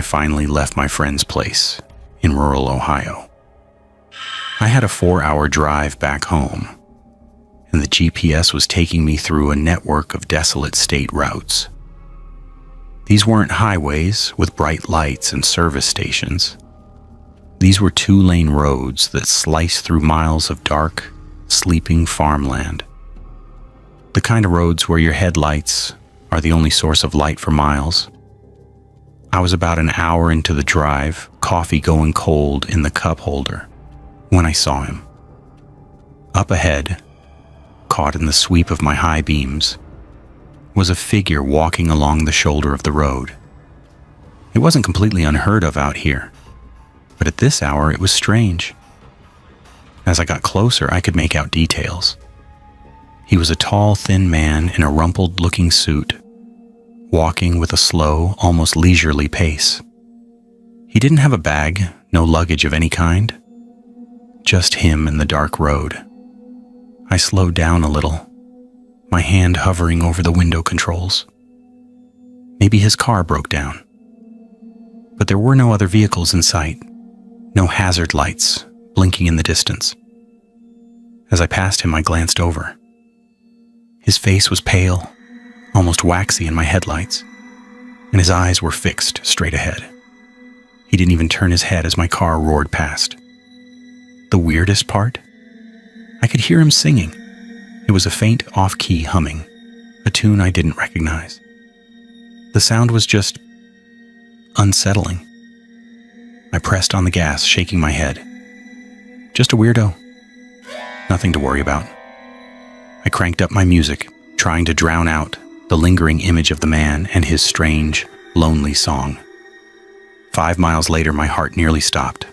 I finally left my friend's place in rural Ohio. I had a 4-hour drive back home, and the GPS was taking me through a network of desolate state routes. These weren't highways with bright lights and service stations. These were 2-lane roads that sliced through miles of dark, sleeping farmland. The kind of roads where your headlights are the only source of light for miles. I was about an hour into the drive, coffee going cold in the cup holder, when I saw him. Up ahead, caught in the sweep of my high beams, was a figure walking along the shoulder of the road. It wasn't completely unheard of out here, but at this hour it was strange. As I got closer, I could make out details. He was a tall, thin man in a rumpled-looking suit, walking with a slow, almost leisurely pace. He didn't have a bag, no luggage of any kind. Just him and the dark road. I slowed down a little, my hand hovering over the window controls. Maybe his car broke down. But there were no other vehicles in sight, no hazard lights blinking in the distance. As I passed him, I glanced over. His face was pale, almost waxy in my headlights, and his eyes were fixed straight ahead. He didn't even turn his head as my car roared past. The weirdest part? I could hear him singing. It was a faint off-key humming, a tune I didn't recognize. The sound was just unsettling. I pressed on the gas, shaking my head. Just a weirdo. Nothing to worry about. I cranked up my music, trying to drown out the lingering image of the man and his strange, lonely song. 5 miles later, my heart nearly stopped.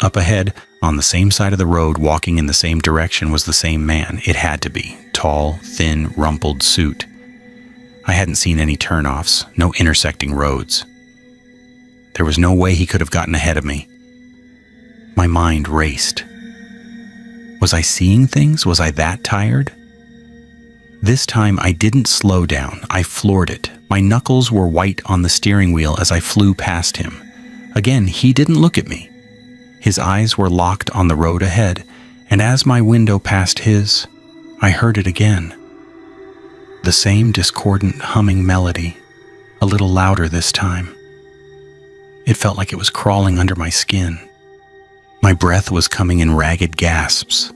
Up ahead, on the same side of the road, walking in the same direction, was the same man. It had to be. Tall, thin, rumpled suit. I hadn't seen any turnoffs, no intersecting roads. There was no way he could have gotten ahead of me. My mind raced. Was I seeing things? Was I that tired? This time I didn't slow down. I floored it. My knuckles were white on the steering wheel as I flew past him. Again, he didn't look at me. His eyes were locked on the road ahead, and as my window passed his, I heard it again. The same discordant humming melody, a little louder this time. It felt like it was crawling under my skin. My breath was coming in ragged gasps.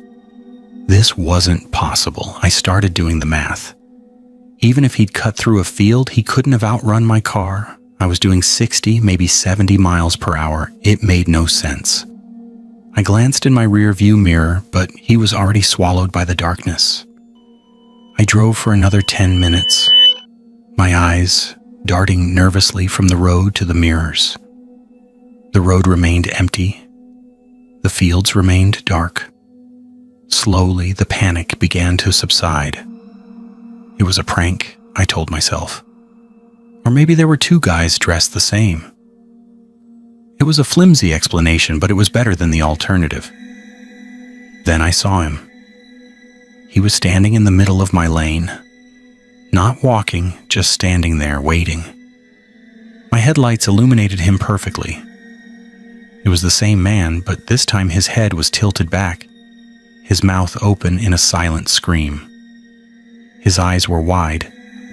This wasn't possible. I started doing the math. Even if he'd cut through a field, he couldn't have outrun my car. I was doing 60, maybe 70 miles per hour. It made no sense. I glanced in my rear view mirror, but he was already swallowed by the darkness. I drove for another 10 minutes, my eyes darting nervously from the road to the mirrors. The road remained empty. The fields remained dark. Slowly, the panic began to subside. It was a prank, I told myself. Or maybe there were 2 guys dressed the same. It was a flimsy explanation, but it was better than the alternative. Then I saw him. He was standing in the middle of my lane. Not walking, just standing there, waiting. My headlights illuminated him perfectly. It was the same man, but this time his head was tilted back, his mouth open in a silent scream. His eyes were wide,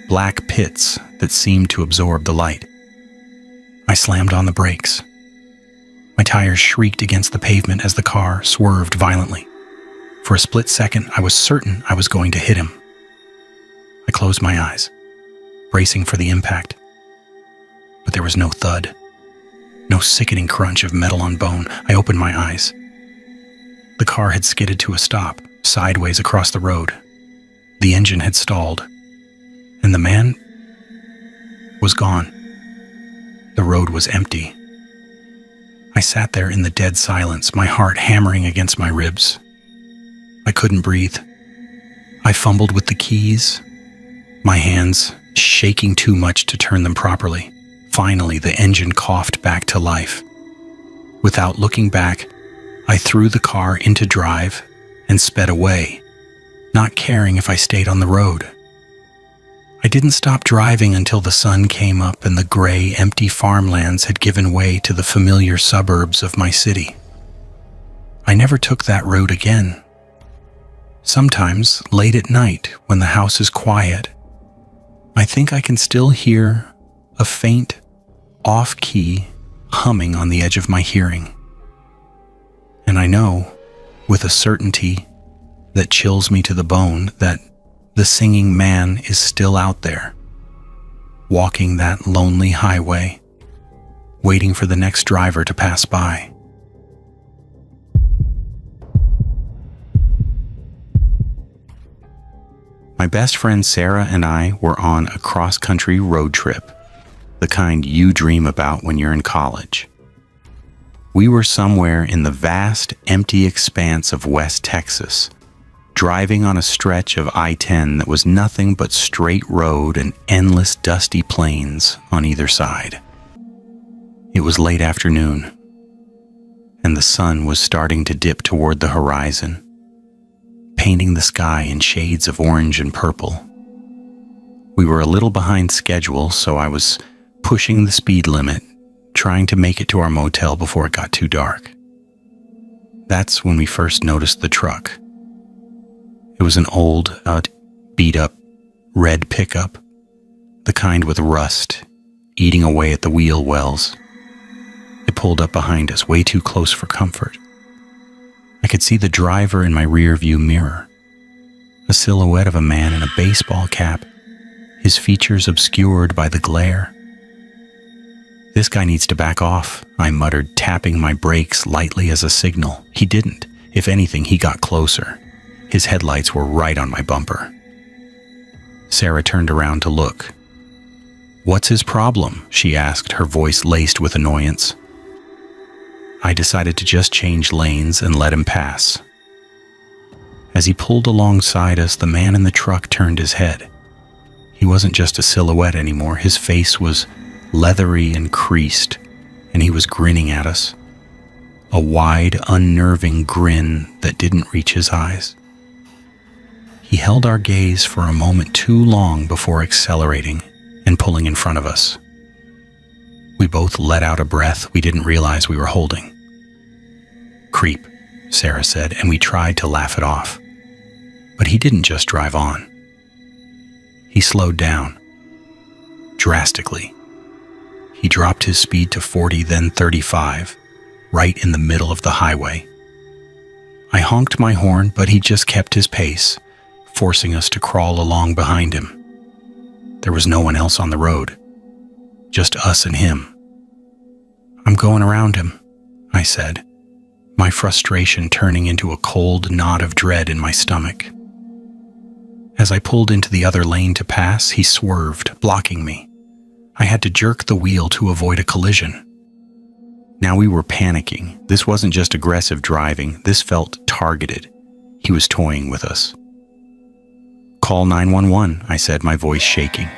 black pits that seemed to absorb the light. I slammed on the brakes. My tires shrieked against the pavement as the car swerved violently. For a split second, I was certain I was going to hit him. I closed my eyes, bracing for the impact. But there was no thud, no sickening crunch of metal on bone. I opened my eyes. The car had skidded to a stop, sideways across the road. The engine had stalled, and the man was gone. The road was empty. I sat there in the dead silence, my heart hammering against my ribs. I couldn't breathe. I fumbled with the keys, my hands shaking too much to turn them properly. Finally, the engine coughed back to life. Without looking back, I threw the car into drive and sped away, not caring if I stayed on the road. I didn't stop driving until the sun came up and the gray, empty farmlands had given way to the familiar suburbs of my city. I never took that road again. Sometimes, late at night, when the house is quiet, I think I can still hear a faint, off-key humming on the edge of my hearing. And I know, with a certainty that chills me to the bone, that the singing man is still out there, walking that lonely highway, waiting for the next driver to pass by. My best friend Sarah and I were on a cross-country road trip, the kind you dream about when you're in college. We were somewhere in the vast, empty expanse of West Texas, driving on a stretch of I-10 that was nothing but straight road and endless dusty plains on either side. It was late afternoon, and the sun was starting to dip toward the horizon, painting the sky in shades of orange and purple. We were a little behind schedule, so I was pushing the speed limit, trying to make it to our motel before it got too dark. That's when we first noticed the truck. It was an old, beat-up, red pickup, the kind with rust eating away at the wheel wells. It pulled up behind us, way too close for comfort. I could see the driver in my rear-view mirror, a silhouette of a man in a baseball cap, his features obscured by the glare. "This guy needs to back off," I muttered, tapping my brakes lightly as a signal. He didn't. If anything, he got closer. His headlights were right on my bumper. Sarah turned around to look. "What's his problem?" she asked, her voice laced with annoyance. I decided to just change lanes and let him pass. As he pulled alongside us, the man in the truck turned his head. He wasn't just a silhouette anymore. His face was leathery and creased, and he was grinning at us. A wide, unnerving grin that didn't reach his eyes. He held our gaze for a moment too long before accelerating and pulling in front of us. We both let out a breath we didn't realize we were holding. "Creep," Sarah said, and we tried to laugh it off. But he didn't just drive on. He slowed down. Drastically. He dropped his speed to 40, then 35, right in the middle of the highway. I honked my horn, but he just kept his pace, forcing us to crawl along behind him. There was no one else on the road, just us and him. "I'm going around him," I said, my frustration turning into a cold knot of dread in my stomach. As I pulled into the other lane to pass, he swerved, blocking me. I had to jerk the wheel to avoid a collision. Now we were panicking. This wasn't just aggressive driving, this felt targeted. He was toying with us. "Call 911, I said, my voice shaking.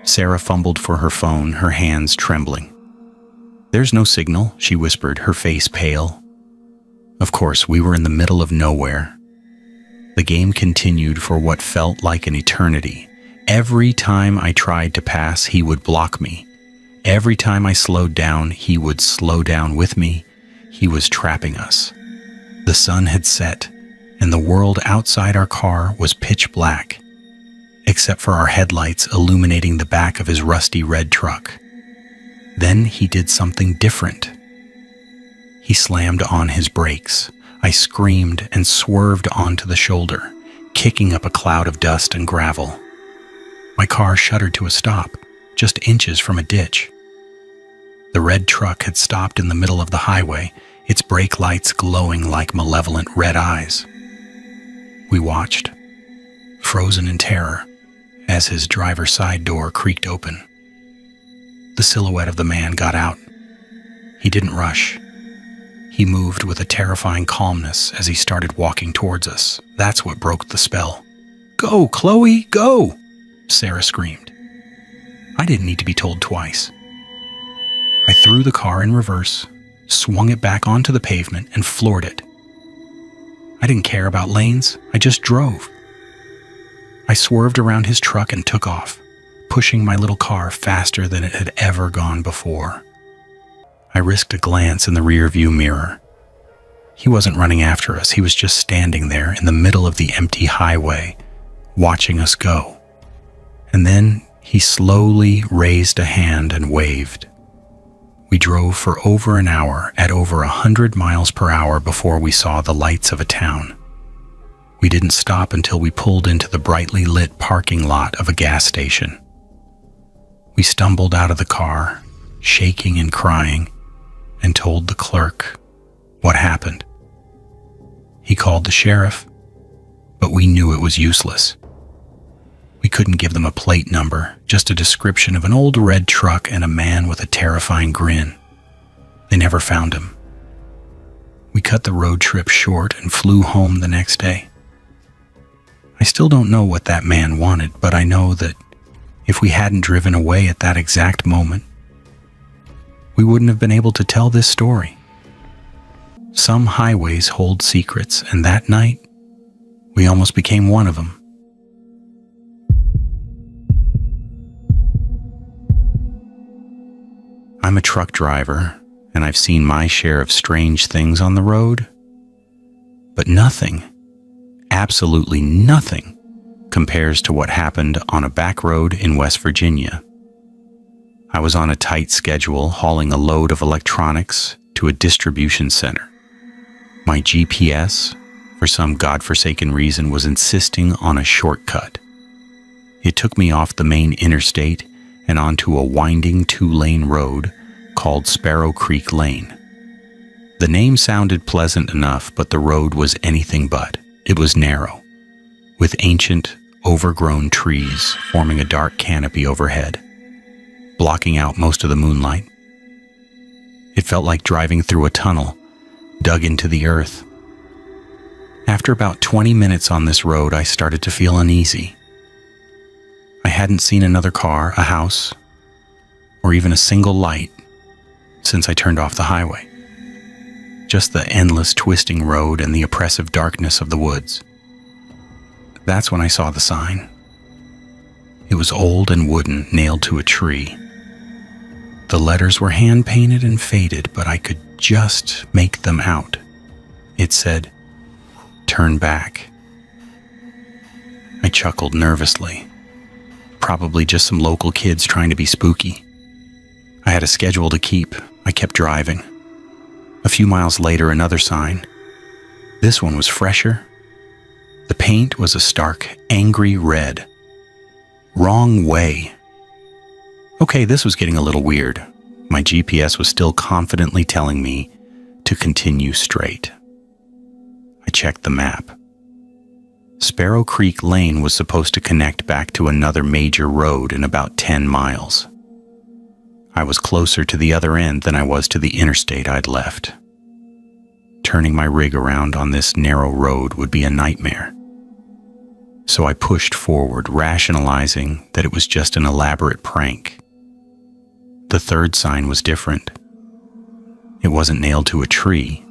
Sarah fumbled for her phone, her hands trembling. "There's no signal," she whispered, her face pale. Of course, we were in the middle of nowhere. The game continued for what felt like an eternity. Every time I tried to pass, he would block me. Every time I slowed down, he would slow down with me. He was trapping us. The sun had set, and the world outside our car was pitch black, except for our headlights illuminating the back of his rusty red truck. Then he did something different. He slammed on his brakes. I screamed and swerved onto the shoulder, kicking up a cloud of dust and gravel. My car shuddered to a stop, just inches from a ditch. The red truck had stopped in the middle of the highway, its brake lights glowing like malevolent red eyes. We watched, frozen in terror, as his driver's side door creaked open. The silhouette of the man got out. He didn't rush. He moved with a terrifying calmness as he started walking towards us. That's what broke the spell. "Go, Chloe, go!" Sarah screamed. I didn't need to be told twice. I threw the car in reverse, swung it back onto the pavement, and floored it. I didn't care about lanes. I just drove. I swerved around his truck and took off, pushing my little car faster than it had ever gone before. I risked a glance in the rearview mirror. He wasn't running after us. He was just standing there in the middle of the empty highway, watching us go. And then he slowly raised a hand and waved. We drove for over an hour at over 100 miles per hour before we saw the lights of a town. We didn't stop until we pulled into the brightly lit parking lot of a gas station. We stumbled out of the car, shaking and crying, and told the clerk what happened. He called the sheriff, but we knew it was useless. We couldn't give them a plate number, just a description of an old red truck and a man with a terrifying grin. They never found him. We cut the road trip short and flew home the next day. I still don't know what that man wanted, but I know that if we hadn't driven away at that exact moment, we wouldn't have been able to tell this story. Some highways hold secrets, and that night, we almost became one of them. I'm a truck driver, and I've seen my share of strange things on the road, but nothing, absolutely nothing, compares to what happened on a back road in West Virginia. I was on a tight schedule hauling a load of electronics to a distribution center. My GPS, for some godforsaken reason, was insisting on a shortcut. It took me off the main interstate and onto a winding 2-lane road called Sparrow Creek Lane. The name sounded pleasant enough, but the road was anything but. It was narrow, with ancient, overgrown trees forming a dark canopy overhead, blocking out most of the moonlight. It felt like driving through a tunnel, dug into the earth. After about 20 minutes on this road, I started to feel uneasy. I hadn't seen another car, a house, or even a single light since I turned off the highway. Just the endless twisting road and the oppressive darkness of the woods. That's when I saw the sign. It was old and wooden, nailed to a tree. The letters were hand-painted and faded, but I could just make them out. It said, "Turn back." I chuckled nervously. Probably just some local kids trying to be spooky. I had a schedule to keep. I kept driving. A few miles later, another sign. This one was fresher. The paint was a stark, angry red. Wrong way. Okay, this was getting a little weird. My GPS was still confidently telling me to continue straight. I checked the map. Sparrow Creek Lane was supposed to connect back to another major road in about 10 miles. I was closer to the other end than I was to the interstate I'd left. Turning my rig around on this narrow road would be a nightmare. So I pushed forward, rationalizing that it was just an elaborate prank. The third sign was different. It wasn't nailed to a tree.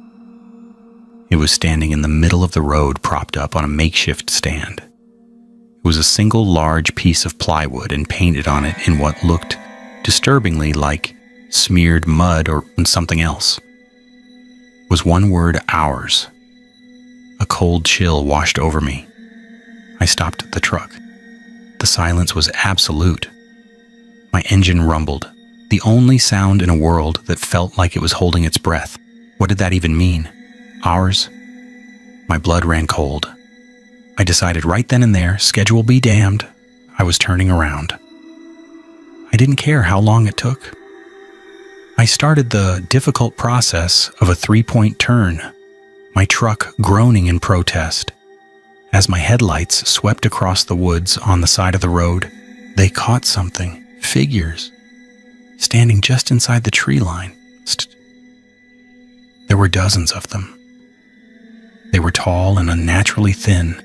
It was standing in the middle of the road, propped up on a makeshift stand. It was a single large piece of plywood and painted on it in what looked disturbingly like smeared mud or something else. It was one word, "Ours." A cold chill washed over me. I stopped the truck. The silence was absolute. My engine rumbled, the only sound in a world that felt like it was holding its breath. What did that even mean? Ours? My blood ran cold. I decided right then and there, schedule be damned, I was turning around. I didn't care how long it took. I started the difficult process of a 3-point turn, my truck groaning in protest. As my headlights swept across the woods on the side of the road, they caught something, figures, standing just inside the tree line. There were dozens of them. They were tall and unnaturally thin,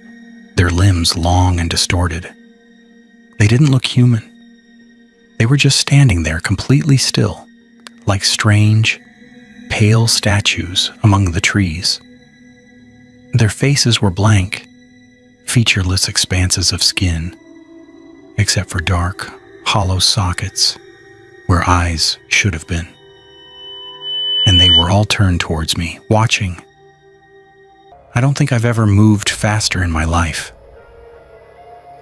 their limbs long and distorted. They didn't look human. They were just standing there completely still, like strange, pale statues among the trees. Their faces were blank, featureless expanses of skin, except for dark, hollow sockets where eyes should have been. And they were all turned towards me, watching. I don't think I've ever moved faster in my life.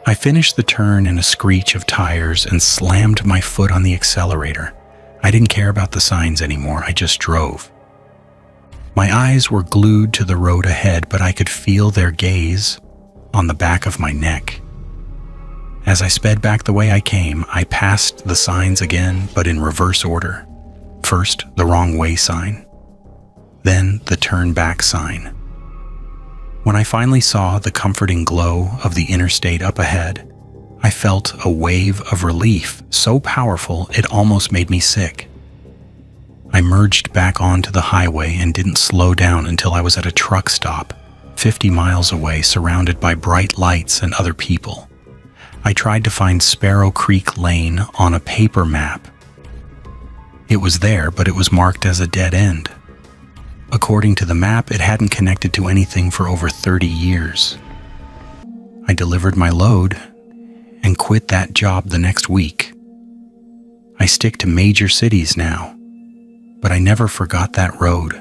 I finished the turn in a screech of tires and slammed my foot on the accelerator. I didn't care about the signs anymore, I just drove. My eyes were glued to the road ahead, but I could feel their gaze on the back of my neck. As I sped back the way I came, I passed the signs again, but in reverse order. First, the wrong way sign, then the turn back sign. When I finally saw the comforting glow of the interstate up ahead, I felt a wave of relief so powerful it almost made me sick. I merged back onto the highway and didn't slow down until I was at a truck stop, 50 miles away, surrounded by bright lights and other people. I tried to find Sparrow Creek Lane on a paper map. It was there, but it was marked as a dead end. According to the map, it hadn't connected to anything for over 30 years. I delivered my load and quit that job the next week. I stick to major cities now, but I never forgot that road.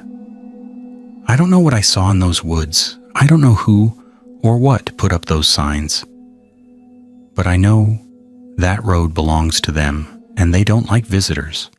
I don't know what I saw in those woods. I don't know who or what put up those signs. But I know that road belongs to them, and they don't like visitors.